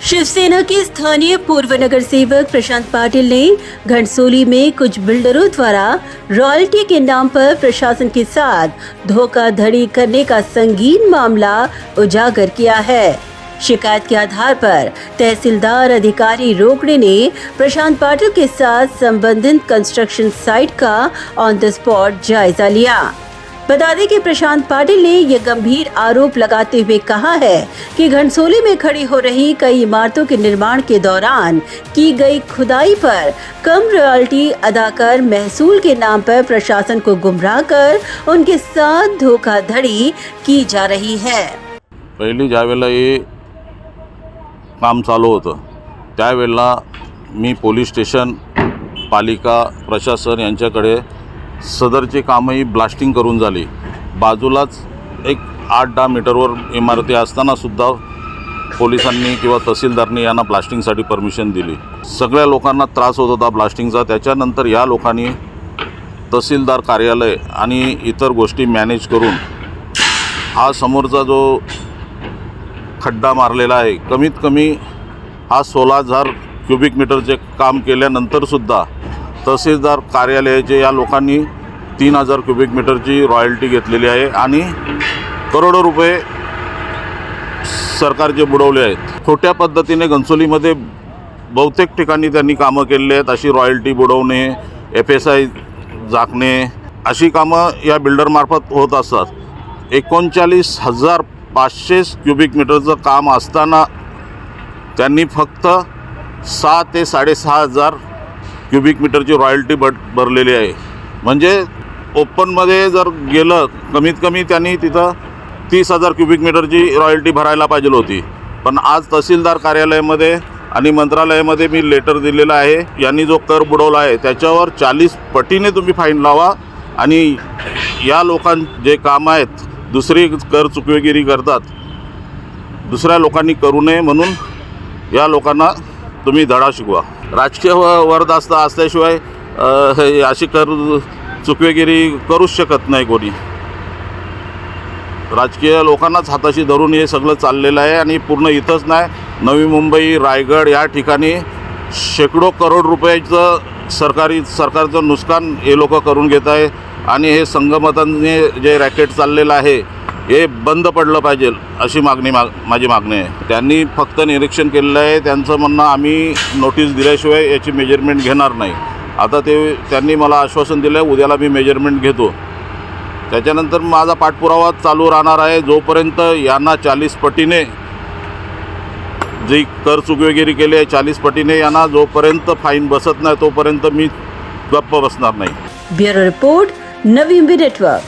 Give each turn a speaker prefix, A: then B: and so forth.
A: शिवसेना के स्थानीय पूर्व नगर सेवक प्रशांत पाटिल ने घनसोली में कुछ बिल्डरों द्वारा रॉयल्टी के नाम पर प्रशासन के साथ धोखाधड़ी करने का संगीन मामला उजागर किया है। शिकायत के आधार पर तहसीलदार अधिकारी रोकड़े ने प्रशांत पाटिल के साथ संबंधित कंस्ट्रक्शन साइट का ऑन द स्पॉट जायजा लिया। बता दें कि प्रशांत पाटिल ने यह गंभीर आरोप लगाते हुए कहा है कि घनसोली में खड़ी हो रही कई इमारतों के निर्माण के दौरान की गई खुदाई पर कम रॉयल्टी अदा कर महसूल के नाम पर प्रशासन को गुमराह कर उनके साथ धोखाधड़ी की जा रही है।
B: पहिली ज्यावेळेला हे काम चालू होतं त्यावेळेला मी पोलीस स्टेशन पालिका प्रशासन यांच्याकडे सदरचे कामही ब्लास्टिंग करून झाली। बाजूलाच एक 8-10 मीटरवर इमारती असताना सुद्धा पोलिसांनी किंवा तहसीलदारनी यांना ब्लास्टिंगसाठी परमिशन दिली। सगळ्या लोकांना त्रास होत होता ब्लास्टिंगचा। त्याच्यानंतर या लोकांनी तहसीलदार कार्यालय आणि इतर गोष्टी मॅनेज करून हा समोरचा जो खड्डा मारलेला आहे कमीत कमी हा 16,000 क्यूबिक मीटरचे काम केल्यानंतर सुद्धा तहसीलदार कार्यालयाचे या लोकांनी 3,000 क्यूबिक मीटरची रॉयल्टी घेतलेली आहे आणि करोडो रुपये सरकारचे बुडवले आहेत। खोट्या पद्धतीने घनसोलीमध्ये बहुतेक ठिकाणी त्यांनी कामं केलेली आहेत। अशी रॉयल्टी बुडवणे, FSI झाकणे अशी कामं या बिल्डरमार्फत होत असतात। 39,500 क्यूबिक मीटरचं काम असताना त्यांनी फक्त 6 ते 6,500 क्यूबिक मीटरची रॉयल्टी भरलेली आहे। म्हणजे ओपनमध्ये जर गेलं कमीत कमी त्यांनी तिथं 30,000 क्यूबिक मीटरची रॉयल्टी भरायला पाहिजे होती। पण आज तहसीलदार कार्यालयामध्ये आणि मंत्रालयामध्ये मी लेटर दिलेलं आहे। यांनी जो कर बुडवला आहे त्याच्यावर 40 पटीने तुम्ही फाईन लावा आणि या लोकांचे जे काम आहेत दुसरी कर चुकवेगिरी करतात दुसऱ्या लोकांनी करू नये म्हणून या लोकांना तुम्ही धडा शिकवा। राजकीय वरदहस्त असल्याशिवाय अशी कर चुकवेगिरी करूच शकत नाही कोणी। राजकीय लोकांनाच हाताशी धरून हे सगळं चाललेलं आहे आणि पूर्ण इथंच नाही नवी मुंबई रायगड या ठिकाणी शेकडो करोड रुपयाचं सरकारचं नुकसान हे लोक करून घेत आहे आणि हे संगमताने जे रॅकेट चाललेलं आहे हे बंद पडलं पाहिजे अशी माझी मागणी आहे। त्यांनी फक्त निरीक्षण केलेलं आहे। त्यांचं म्हणणं आम्ही नोटीस दिल्याशिवाय याची मेजरमेंट घेणार नाही। आता त्यांनी मला आश्वासन दिलं आहे उद्याला मी मेजरमेंट घेतो। त्याच्यानंतर माझा पाठपुरावा चालू राहणार आहे जोपर्यंत यांना 40 पटीने जी कर चुकवेगिरी केली आहे 40 पटीने यांना जोपर्यंत फाईन बसत नाही तोपर्यंत मी गप्प बसणार नाही।
A: Bureau report Navi Mumbai network.